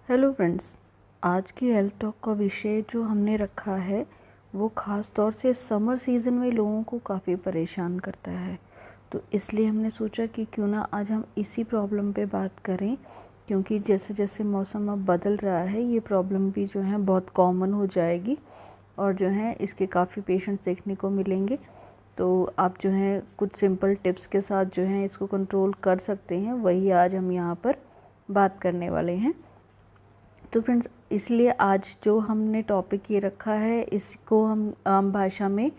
Hello friends, आज की health talk का विषय जो हमने रखा है वो ख़ास तौर से समर सीज़न में लोगों को काफ़ी परेशान करता है। तो इसलिए हमने सोचा कि क्यों ना आज हम इसी प्रॉब्लम पे बात करें, क्योंकि जैसे जैसे मौसम अब बदल रहा है ये प्रॉब्लम भी जो है बहुत कॉमन हो जाएगी और जो है इसके काफ़ी पेशेंट्स देखने को मिलेंगे। तो आप जो है कुछ सिंपल टिप्स के साथ जो है इसको कंट्रोल कर सकते हैं, वही आज हम यहाँ पर बात करने वाले हैं। तो फ्रेंड्स, इसलिए आज जो हमने टॉपिक ये रखा है इसको हम आम भाषा में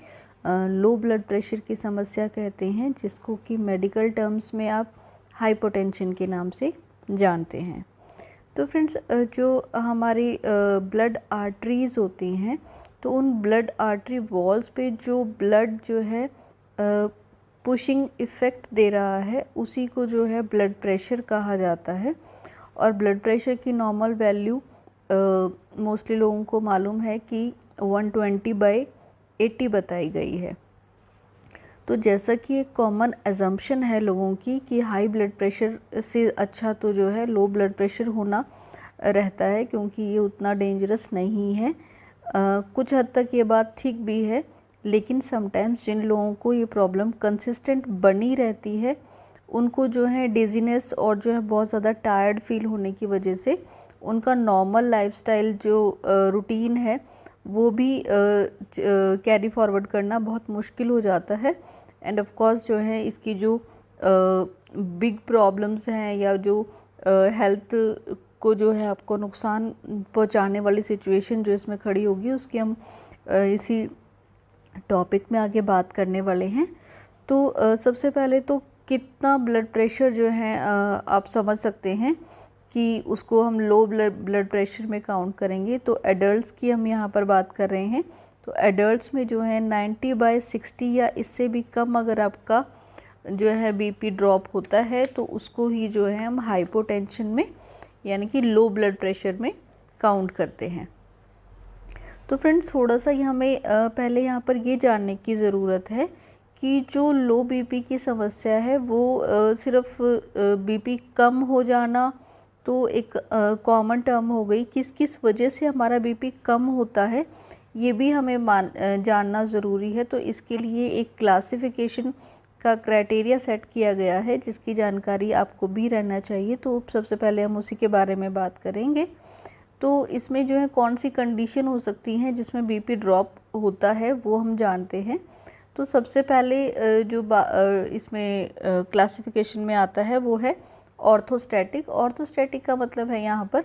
लो ब्लड प्रेशर की समस्या कहते हैं, जिसको कि मेडिकल टर्म्स में आप हाइपोटेंशन के नाम से जानते हैं। तो फ्रेंड्स, जो हमारी ब्लड आर्टरीज होती हैं, तो उन ब्लड आर्टरी वॉल्स पे जो ब्लड जो है पुशिंग इफ़ेक्ट दे रहा है उसी को जो है ब्लड प्रेशर कहा जाता है। और ब्लड प्रेशर की नॉर्मल वैल्यू मोस्टली लोगों को मालूम है कि 120/80 बताई गई है। तो जैसा कि एक कॉमन एजम्पशन है लोगों की कि हाई ब्लड प्रेशर से अच्छा तो जो है लो ब्लड प्रेशर होना रहता है, क्योंकि ये उतना डेंजरस नहीं है। कुछ हद तक ये बात ठीक भी है, लेकिन समटाइम्स जिन लोगों को ये प्रॉब्लम कंसिस्टेंट बनी रहती है उनको जो है डिजीनेस और जो है बहुत ज़्यादा टायर्ड फील होने की वजह से उनका नॉर्मल लाइफस्टाइल जो रूटीन है वो भी कैरी फॉरवर्ड करना बहुत मुश्किल हो जाता है। एंड ऑफ कोर्स जो है इसकी जो बिग प्रॉब्लम्स हैं या जो हेल्थ को जो है आपको नुकसान पहुंचाने वाली सिचुएशन जो इसमें खड़ी होगी उसकी हम इसी टॉपिक में आगे बात करने वाले हैं। तो सबसे पहले तो कितना ब्लड प्रेशर जो है आप समझ सकते हैं कि उसको हम लो ब्लड प्रेशर में काउंट करेंगे। तो एडल्ट्स की हम यहाँ पर बात कर रहे हैं। तो एडल्ट्स में जो है 90/60 या इससे भी कम अगर आपका जो है बीपी ड्रॉप होता है तो उसको ही जो है हम हाइपोटेंशन में यानी कि लो ब्लड प्रेशर में काउंट करते हैं। तो फ्रेंड्स, थोड़ा सा हमें पहले यहाँ पर ये जानने की ज़रूरत है कि जो लो बीपी की समस्या है वो सिर्फ बीपी कम हो जाना तो एक कॉमन टर्म हो गई। किस किस वजह से हमारा बीपी कम होता है ये भी हमें जानना ज़रूरी है। तो इसके लिए एक क्लासिफिकेशन का क्राइटेरिया सेट किया गया है जिसकी जानकारी आपको भी रहना चाहिए। तो सबसे पहले हम उसी के बारे में बात करेंगे। तो इसमें जो है कौन सी कंडीशन हो सकती हैं जिसमें बीपी ड्रॉप होता है वो हम जानते हैं। तो सबसे पहले जो इसमें क्लासिफिकेशन में आता है वो है ऑर्थोस्टैटिक। ऑर्थोस्टैटिक का मतलब है यहाँ पर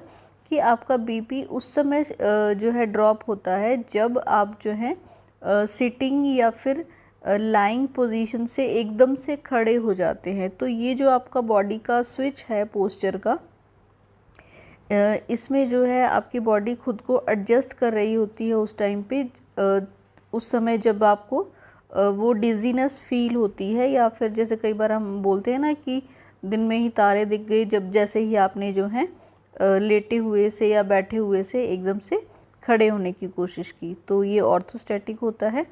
कि आपका बीपी उस समय जो है ड्रॉप होता है जब आप जो है सिटिंग या फिर लाइंग पोजीशन से एकदम से खड़े हो जाते हैं। तो ये जो आपका बॉडी का स्विच है पोस्चर का, इसमें जो है आपकी बॉडी खुद को एडजस्ट कर रही होती है उस टाइम पे, उस समय जब आपको वो डिजीनेस फील होती है, या फिर जैसे कई बार हम बोलते हैं ना कि दिन में ही तारे दिख गए, जब जैसे ही आपने जो है लेटे हुए से या बैठे हुए से एकदम से खड़े होने की कोशिश की, तो ये ऑर्थोस्टैटिक होता है।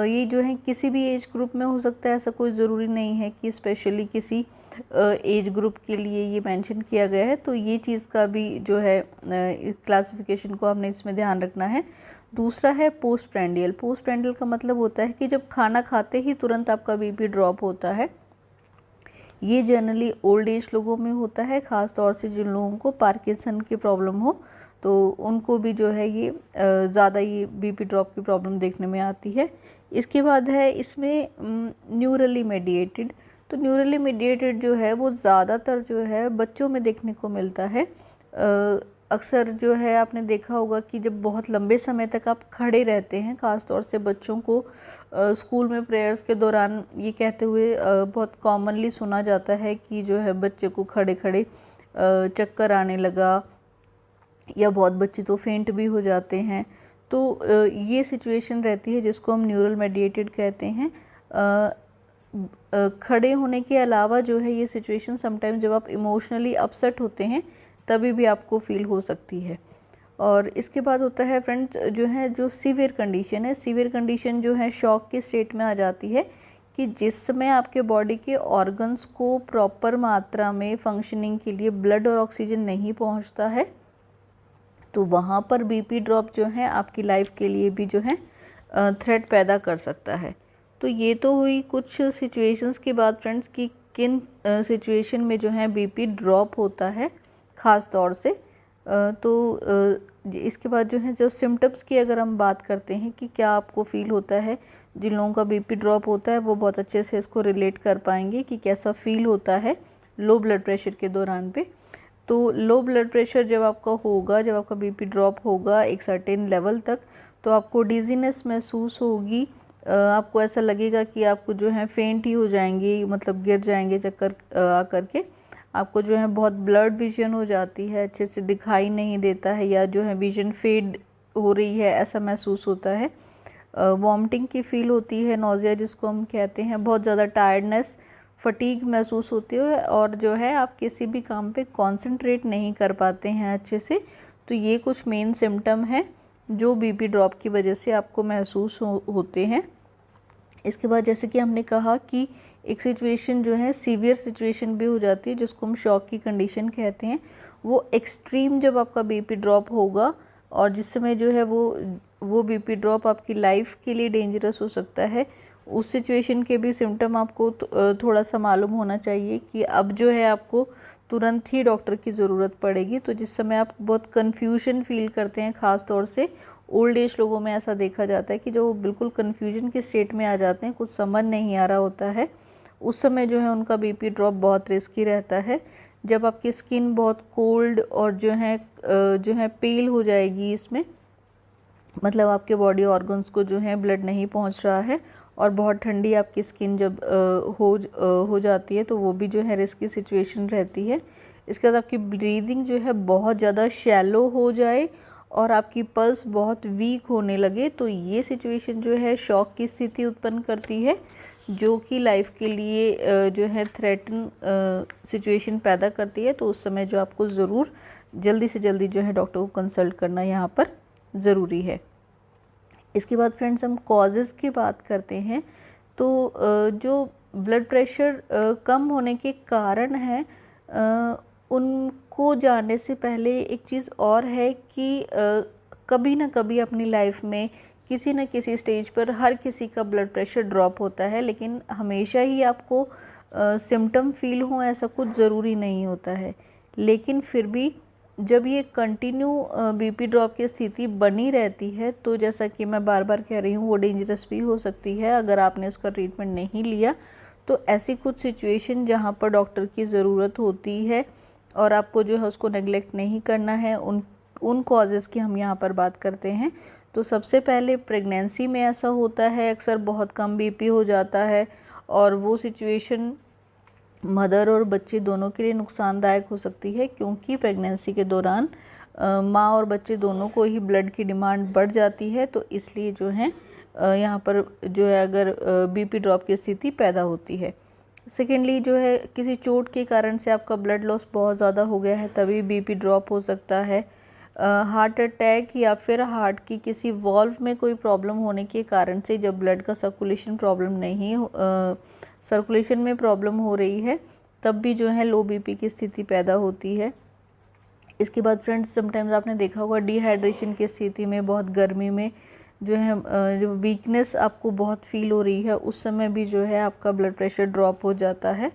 ये जो है किसी भी एज ग्रुप में हो सकता है, ऐसा कोई ज़रूरी नहीं है कि स्पेशली किसी एज ग्रुप के लिए ये मेंशन किया गया है। तो ये चीज़ का भी जो है क्लासिफिकेशन को हमने इसमें ध्यान रखना है। दूसरा है पोस्ट प्रेंडियल। पोस्ट प्रेंडियल का मतलब होता है कि जब खाना खाते ही तुरंत आपका बीपी ड्रॉप होता है। ये जनरली ओल्ड एज लोगों में होता है, ख़ास तौर से जिन लोगों को पार्किंसन की प्रॉब्लम हो तो उनको भी जो है ये ज़्यादा ये बीपी ड्रॉप की प्रॉब्लम देखने में आती है। इसके बाद है इसमें न्यूरली मेडिएटेड। तो न्यूरली मेडिएटेड जो है वो ज़्यादातर जो है बच्चों में देखने को मिलता है। अक्सर जो है आपने देखा होगा कि जब बहुत लंबे समय तक आप खड़े रहते हैं, ख़ास तौर से बच्चों को स्कूल में प्रेयर्स के दौरान ये कहते हुए बहुत कॉमनली सुना जाता है कि जो है बच्चे को खड़े खड़े चक्कर आने लगा, या बहुत बच्चे तो फेंट भी हो जाते हैं। तो ये सिचुएशन रहती है जिसको हम न्यूरल मेडिएटेड कहते हैं। खड़े होने के अलावा जो है ये सिचुएशन समटाइम जब आप इमोशनली अपसेट होते हैं तभी भी आपको फील हो सकती है। और इसके बाद होता है फ्रेंड्स जो है जो सीवियर कंडीशन है। सीवियर कंडीशन जो है शॉक के स्टेट में आ जाती है कि जिस समय आपके बॉडी के ऑर्गन्स को प्रॉपर मात्रा में फंक्शनिंग के लिए ब्लड और ऑक्सीजन नहीं पहुंचता है, तो वहाँ पर बीपी ड्रॉप जो है आपकी लाइफ के लिए भी जो है थ्रेट पैदा कर सकता है। तो ये तो हुई कुछ सिचुएशंस की बात फ्रेंड्स कि किन सिचुएशन में जो है बीपी ड्रॉप होता है ख़ास तौर से। इसके बाद जो है जो सिम्टम्स की अगर हम बात करते हैं कि क्या आपको फ़ील होता है, जिन लोगों का बीपी ड्रॉप होता है वो बहुत अच्छे से इसको रिलेट कर पाएंगे कि कैसा फ़ील होता है लो ब्लड प्रेशर के दौरान पे। तो लो ब्लड प्रेशर जब आपका होगा, जब आपका बीपी ड्रॉप होगा एक सर्टेन लेवल तक, तो आपको डिजीनेस महसूस होगी। आपको ऐसा लगेगा कि आपको जो है फेंट ही हो जाएंगे, मतलब गिर जाएंगे चक्कर आकर के। आपको जो है बहुत ब्लड विजन हो जाती है, अच्छे से दिखाई नहीं देता है, या जो है विजन फेड हो रही है ऐसा महसूस होता है। वॉमिटिंग की फील होती है, नोज़िया जिसको हम कहते हैं, बहुत ज़्यादा टायर्डनेस, फटीग महसूस होती है, और जो है आप किसी भी काम पे कंसंट्रेट नहीं कर पाते हैं अच्छे से। तो ये कुछ मेन सिम्टम है जो बीपी ड्रॉप की वजह से आपको महसूस होते हैं। इसके बाद जैसे कि हमने कहा कि एक सिचुएशन जो है सीवियर सिचुएशन भी हो जाती है, जिसको हम शॉक की कंडीशन कहते हैं। वो एक्सट्रीम जब आपका बीपी ड्रॉप होगा, और जिस समय जो है वो बीपी ड्रॉप आपकी लाइफ के लिए डेंजरस हो सकता है, उस सिचुएशन के भी सिम्टम आपको थोड़ा सा मालूम होना चाहिए कि अब जो है आपको तुरंत ही डॉक्टर की ज़रूरत पड़ेगी। तो जिस समय आप बहुत कन्फ्यूजन फील करते हैं, ख़ास तौर से ओल्ड एज लोगों में ऐसा देखा जाता है कि जो बिल्कुल कन्फ्यूजन के स्टेट में आ जाते हैं, कुछ समझ नहीं आ रहा होता है, उस समय जो है उनका बीपी ड्रॉप बहुत रिस्की रहता है। जब आपकी स्किन बहुत कोल्ड और जो है पेल हो जाएगी, इसमें मतलब आपके बॉडी ऑर्गन्स को जो है ब्लड नहीं पहुंच रहा है, और बहुत ठंडी आपकी स्किन जब हो जाती है, तो वो भी जो है रिस्की सिचुएशन रहती है। इसके बाद आपकी ब्रीदिंग जो है बहुत ज़्यादा शैलो हो जाए और आपकी पल्स बहुत वीक होने लगे, तो ये सिचुएशन जो है शॉक की स्थिति उत्पन्न करती है, जो कि लाइफ के लिए जो है थ्रेटन सिचुएशन पैदा करती है। तो उस समय जो आपको ज़रूर जल्दी से जल्दी जो है डॉक्टर को कंसल्ट करना यहाँ पर ज़रूरी है। इसके बाद फ्रेंड्स हम कॉजेज़ की बात करते हैं। तो जो ब्लड प्रेशर कम होने के कारण हैं, उनको जानने से पहले एक चीज़ और है कि कभी ना कभी अपनी लाइफ में किसी न किसी स्टेज पर हर किसी का ब्लड प्रेशर ड्रॉप होता है, लेकिन हमेशा ही आपको सिम्टम फील हो ऐसा कुछ ज़रूरी नहीं होता है। लेकिन फिर भी जब ये कंटिन्यू बीपी ड्रॉप की स्थिति बनी रहती है, तो जैसा कि मैं बार बार कह रही हूँ, वो डेंजरस भी हो सकती है अगर आपने उसका ट्रीटमेंट नहीं लिया। तो ऐसी कुछ सिचुएशन जहाँ पर डॉक्टर की ज़रूरत होती है और आपको जो है उसको नेग्लेक्ट नहीं करना है, उन कॉजेज़ की हम यहाँ पर बात करते हैं। तो सबसे पहले प्रेगनेंसी में ऐसा होता है, अक्सर बहुत कम बीपी हो जाता है, और वो सिचुएशन मदर और बच्चे दोनों के लिए नुकसानदायक हो सकती है, क्योंकि प्रेगनेंसी के दौरान माँ और बच्चे दोनों को ही ब्लड की डिमांड बढ़ जाती है। तो इसलिए जो है यहाँ पर जो है अगर बीपी ड्रॉप की स्थिति पैदा होती है। सेकेंडली जो है किसी चोट के कारण से आपका ब्लड लॉस बहुत ज़्यादा हो गया है, तभी बीपी ड्रॉप हो सकता है। हार्ट अटैक या फिर हार्ट की किसी वॉल्व में कोई प्रॉब्लम होने के कारण से, जब ब्लड का सर्कुलेशन में प्रॉब्लम हो रही है, तब भी जो है लो बीपी की स्थिति पैदा होती है। इसके बाद फ्रेंड्स समटाइम्स आपने देखा होगा डिहाइड्रेशन की स्थिति में, बहुत गर्मी में जो है जो वीकनेस आपको बहुत फील हो रही है, उस समय भी जो है आपका ब्लड प्रेशर ड्रॉप हो जाता है।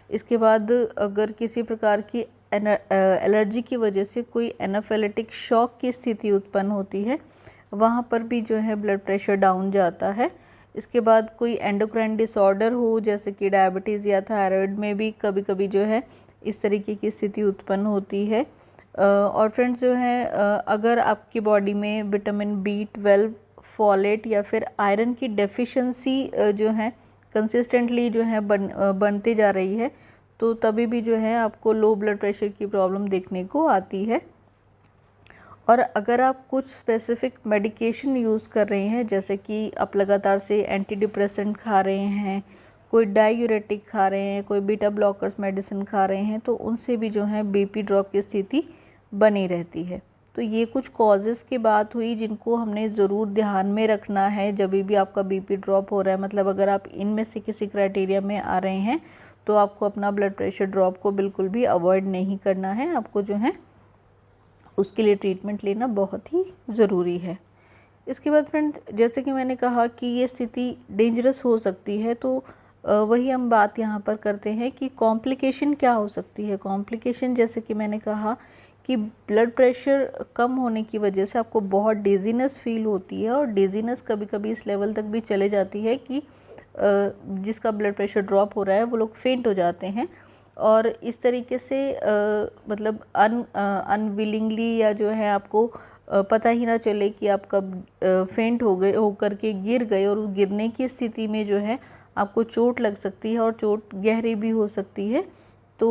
इसके बाद अगर किसी प्रकार की एलर्जी की वजह से कोई एनाफिलेटिक शॉक की स्थिति उत्पन्न होती है, वहाँ पर भी जो है ब्लड प्रेशर डाउन जाता है। इसके बाद कोई एंडोक्राइन डिसऑर्डर हो, जैसे कि डायबिटीज़ या थायराइड में भी कभी कभी जो है इस तरीके की स्थिति उत्पन्न होती है। और फ्रेंड्स जो है अगर आपकी बॉडी में विटामिन B12, फॉलेट या फिर आयरन की डेफिशिएंसी जो है कंसिस्टेंटली जो है बनती जा रही है, तो तभी भी जो है आपको लो ब्लड प्रेशर की प्रॉब्लम देखने को आती है। और अगर आप कुछ स्पेसिफिक मेडिकेशन यूज़ कर रहे हैं, जैसे कि आप लगातार से एंटी डिप्रेसेंट खा रहे हैं, कोई डायूरेटिक खा रहे हैं, कोई बीटा ब्लॉकर्स मेडिसिन खा रहे हैं, तो उनसे भी जो है बीपी ड्रॉप की स्थिति बनी रहती है। तो ये कुछ कॉजेज़ की बात हुई जिनको हमने ज़रूर ध्यान में रखना है जब भी आपका बीपी ड्रॉप हो रहा है। मतलब अगर आप इनमें से किसी क्राइटेरिया में आ रहे हैं, तो आपको अपना ब्लड प्रेशर ड्रॉप को बिल्कुल भी अवॉइड नहीं करना है। आपको जो है उसके लिए ट्रीटमेंट लेना बहुत ही ज़रूरी है। इसके बाद फ्रेंड्स, जैसे कि मैंने कहा कि ये स्थिति डेंजरस हो सकती है, तो वही हम बात यहाँ पर करते हैं कि कॉम्प्लिकेशन क्या हो सकती है। कॉम्प्लिकेशन जैसे कि मैंने कहा कि ब्लड प्रेशर कम होने की वजह से आपको बहुत डिजीनेस फील होती है, और डिजीनेस कभी कभी इस लेवल तक भी चले जाती है कि जिसका ब्लड प्रेशर ड्रॉप हो रहा है वो लोग फेंट हो जाते हैं। और इस तरीके से मतलब अनविलिंगली या जो है आपको पता ही ना चले कि आप कब फेंट हो गए होकर के गिर गए, और गिरने की स्थिति में जो है आपको चोट लग सकती है, और चोट गहरी भी हो सकती है। तो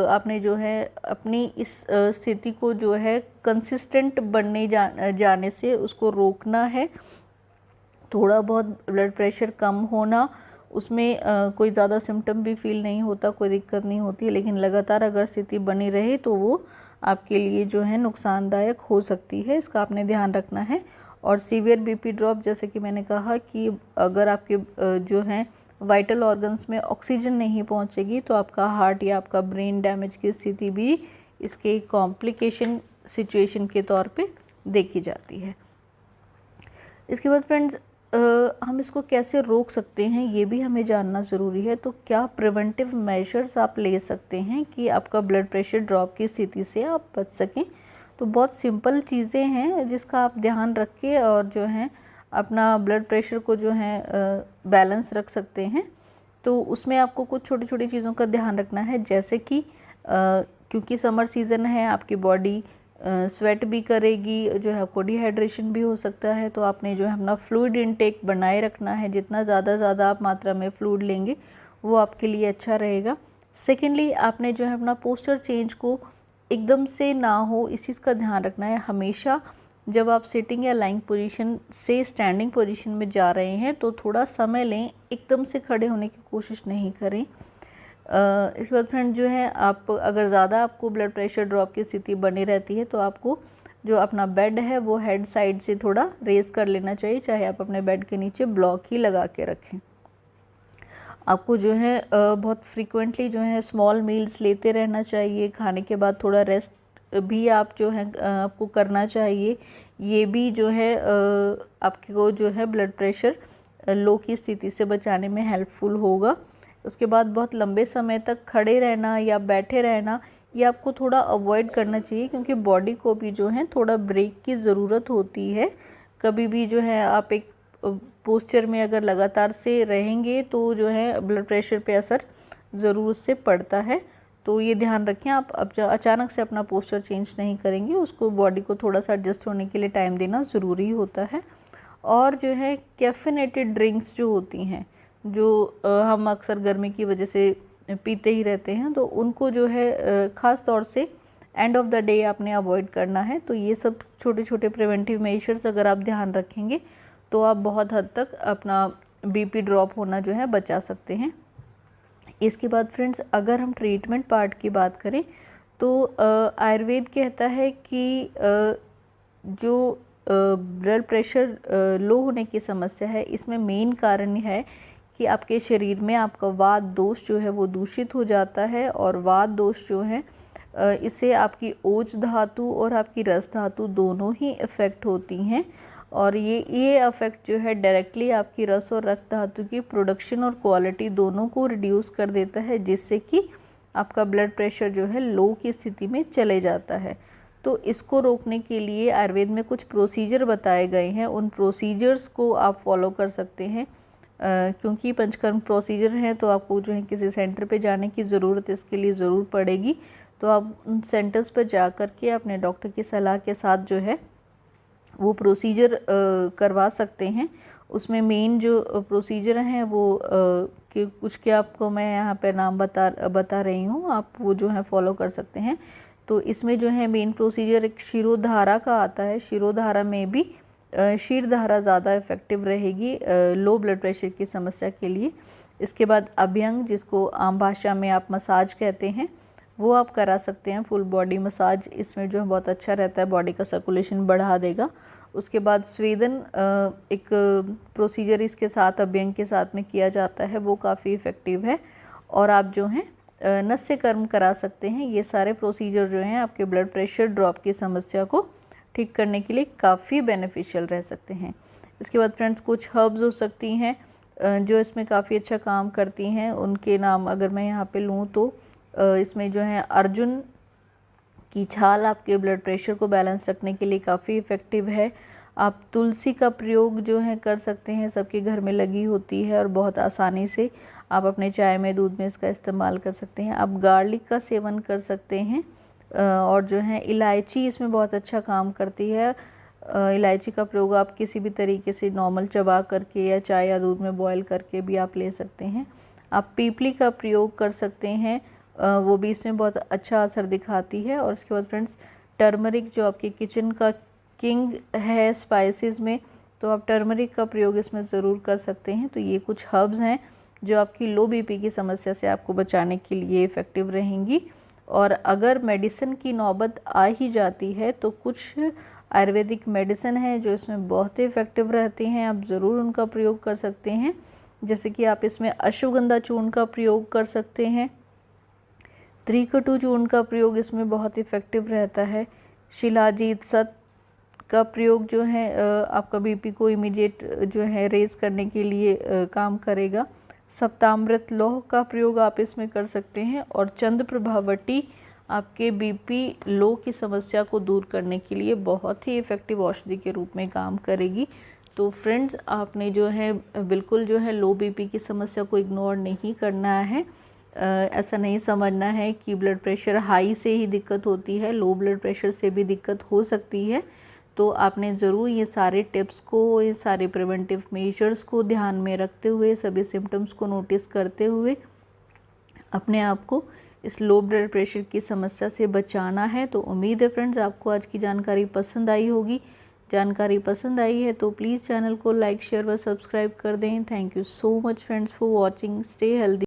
आपने जो है अपनी इस स्थिति को जो है कंसिस्टेंट बनने जाने से उसको रोकना है। थोड़ा बहुत ब्लड प्रेशर कम होना, उसमें कोई ज़्यादा सिम्टम भी फील नहीं होता, कोई दिक्कत नहीं होती, लेकिन लगातार अगर स्थिति बनी रहे तो वो आपके लिए जो है नुकसानदायक हो सकती है। इसका आपने ध्यान रखना है। और सीवियर बीपी ड्रॉप, जैसे कि मैंने कहा कि अगर आपके जो हैं वाइटल ऑर्गन्स में ऑक्सीजन नहीं पहुंचेगी तो आपका हार्ट या आपका ब्रेन डैमेज की स्थिति भी इसके कॉम्प्लिकेशन सिचुएशन के तौर पे देखी जाती है। इसके बाद फ्रेंड्स, हम इसको कैसे रोक सकते हैं ये भी हमें जानना ज़रूरी है। तो क्या प्रिवेंटिव मेजर्स आप ले सकते हैं कि आपका ब्लड प्रेशर ड्रॉप की स्थिति से आप बच सकें। तो बहुत सिंपल चीज़ें हैं जिसका आप ध्यान रख के और जो है अपना ब्लड प्रेशर को जो है बैलेंस रख सकते हैं। तो उसमें आपको कुछ छोटी छोटी चीज़ों का ध्यान रखना है, जैसे कि क्योंकि समर सीज़न है, आपकी बॉडी स्वेट भी करेगी, जो है आपको डिहाइड्रेशन भी हो सकता है। तो आपने जो है अपना फ्लूइड इनटेक बनाए रखना है। जितना ज़्यादा आप मात्रा में फ्लूइड लेंगे वो आपके लिए अच्छा रहेगा। सेकेंडली, आपने जो है अपना पोस्चर चेंज को एकदम से ना हो, इस चीज़ का ध्यान रखना है। हमेशा जब आप सिटिंग या लाइंग पोजीशन से स्टैंडिंग पोजीशन में जा रहे हैं तो थोड़ा समय लें, एकदम से खड़े होने की कोशिश नहीं करें। इसके बाद फ्रेंड जो है, आप अगर ज़्यादा आपको ब्लड प्रेशर ड्रॉप की स्थिति बनी रहती है तो आपको जो अपना बेड है वो हेड साइड से थोड़ा रेज़ कर लेना चाहिए, चाहे आप अपने बेड के नीचे ब्लॉक ही लगा के रखें। आपको जो है बहुत फ्रीक्वेंटली जो है स्मॉल मील्स लेते रहना चाहिए। खाने के बाद थोड़ा रेस्ट भी आप जो है आपको करना चाहिए। ये भी जो है आपको जो है ब्लड प्रेशर लो की स्थिति से बचाने में हेल्पफुल होगा। उसके बाद बहुत लंबे समय तक खड़े रहना या बैठे रहना, ये आपको थोड़ा अवॉइड करना चाहिए, क्योंकि बॉडी को भी जो है थोड़ा ब्रेक की ज़रूरत होती है। कभी भी जो है आप एक पोस्चर में अगर लगातार से रहेंगे तो जो है ब्लड प्रेशर पे असर ज़रूर उससे पड़ता है। तो ये ध्यान रखें, आप अब अचानक से अपना पोस्चर चेंज नहीं करेंगे, उसको बॉडी को थोड़ा सा एडजस्ट होने के लिए टाइम देना ज़रूरी होता है। और जो है कैफिनेटेड ड्रिंक्स जो होती हैं, जो हम अक्सर गर्मी की वजह से पीते ही रहते हैं, तो उनको जो है ख़ास तौर से एंड ऑफ द डे आपने अवॉइड करना है। तो ये सब छोटे छोटे प्रिवेंटिव मेजर्स अगर आप ध्यान रखेंगे तो आप बहुत हद तक अपना बीपी ड्रॉप होना जो है बचा सकते हैं। इसके बाद फ्रेंड्स, अगर हम ट्रीटमेंट पार्ट की बात करें तो आयुर्वेद कहता है कि जो ब्लड प्रेशर लो होने की समस्या है, इसमें मेन कारण है कि आपके शरीर में आपका वात दोष जो है वो दूषित हो जाता है। और वात दोष जो है इससे आपकी ओज धातु और आपकी रस धातु दोनों ही इफ़ेक्ट होती हैं, और ये अफेक्ट जो है डायरेक्टली आपकी रस और रक्त धातु की प्रोडक्शन और क्वालिटी दोनों को रिड्यूस कर देता है, जिससे कि आपका ब्लड प्रेशर जो है लो की स्थिति में चले जाता है। तो इसको रोकने के लिए आयुर्वेद में कुछ प्रोसीजर बताए गए हैं, उन प्रोसीजर्स को आप फॉलो कर सकते हैं। क्योंकि पंचकर्म प्रोसीजर हैं तो आपको जो है किसी सेंटर पे जाने की ज़रूरत इसके लिए ज़रूर पड़ेगी। तो आप उन सेंटर्स पर जा कर के अपने डॉक्टर की सलाह के साथ जो है वो प्रोसीजर करवा सकते हैं। उसमें मेन जो प्रोसीजर हैं वो कि कुछ के आपको मैं यहाँ पे नाम बता रही हूँ, आप वो जो है फॉलो कर सकते हैं। तो इसमें जो है मेन प्रोसीजर एक शिरोधारा का आता है। शिरोधारा में भी शीरधारा ज़्यादा इफ़ेक्टिव रहेगी लो ब्लड प्रेशर की समस्या के लिए। इसके बाद अभ्यंग, जिसको आम भाषा में आप मसाज कहते हैं, वो आप करा सकते हैं, फुल बॉडी मसाज। इसमें जो है बहुत अच्छा रहता है, बॉडी का सर्कुलेशन बढ़ा देगा। उसके बाद स्वेदन एक प्रोसीजर इसके साथ अभ्यंग के साथ में किया जाता है, वो काफ़ी इफ़ेक्टिव है। और आप जो हैं नस्य कर्म करा सकते हैं। ये सारे प्रोसीजर जो हैं आपके ब्लड प्रेशर ड्रॉप की समस्या को ठीक करने के लिए काफ़ी बेनिफिशियल रह सकते हैं। इसके बाद फ्रेंड्स कुछ हर्ब्स हो सकती हैं जो इसमें काफ़ी अच्छा काम करती हैं। उनके नाम अगर मैं यहाँ पे लूँ तो इसमें जो है अर्जुन की छाल आपके ब्लड प्रेशर को बैलेंस रखने के लिए काफ़ी इफ़ेक्टिव है। आप तुलसी का प्रयोग जो है कर सकते हैं, सबके घर में लगी होती है और बहुत आसानी से आप अपने चाय में दूध में इसका इस्तेमाल कर सकते हैं। आप गार्लिक का सेवन कर सकते हैं और जो है इलायची इसमें बहुत अच्छा काम करती है। इलायची का प्रयोग आप किसी भी तरीके से नॉर्मल चबा करके या चाय या दूध में बॉईल करके भी आप ले सकते हैं। आप पीपली का प्रयोग कर सकते हैं, वो भी इसमें बहुत अच्छा असर दिखाती है। और उसके बाद फ्रेंड्स टर्मरिक जो आपके किचन का किंग है स्पाइसेस में, तो आप टर्मरिक का प्रयोग इसमें ज़रूर कर सकते हैं। तो ये कुछ हर्ब्स हैं जो आपकी लो बीपी की समस्या से आपको बचाने के लिए इफ़ेक्टिव रहेंगी। और अगर मेडिसिन की नौबत आ ही जाती है तो कुछ आयुर्वेदिक मेडिसिन है जो इसमें बहुत ही इफ़ेक्टिव रहती हैं, आप ज़रूर उनका प्रयोग कर सकते हैं। जैसे कि आप इसमें अश्वगंधा चूर्ण का प्रयोग कर सकते हैं, त्रिकटु चूर्ण का प्रयोग इसमें बहुत इफ़ेक्टिव रहता है। शिलाजीत सत का प्रयोग जो है आपका बीपी को इमीडिएट जो है रेज करने के लिए काम करेगा। सप्तामृत लौह का प्रयोग आप इसमें कर सकते हैं। और चंद्र प्रभावटी आपके बीपी लो की समस्या को दूर करने के लिए बहुत ही इफ़ेक्टिव औषधि के रूप में काम करेगी। तो फ्रेंड्स आपने जो है बिल्कुल जो है लो बीपी की समस्या को इग्नोर नहीं करना है। ऐसा नहीं समझना है कि ब्लड प्रेशर हाई से ही दिक्कत होती है, लो ब्लड प्रेशर से भी दिक्कत हो सकती है। तो आपने ज़रूर ये सारे टिप्स को, ये सारे प्रिवेंटिव मेजर्स को ध्यान में रखते हुए, सभी सिम्टम्स को नोटिस करते हुए अपने आप को इस लो ब्लड प्रेशर की समस्या से बचाना है। तो उम्मीद है फ्रेंड्स आपको आज की जानकारी पसंद आई होगी। जानकारी पसंद आई है तो प्लीज़ चैनल को लाइक शेयर व सब्सक्राइब कर दें। Thank you so much friends for watching. Stay healthy.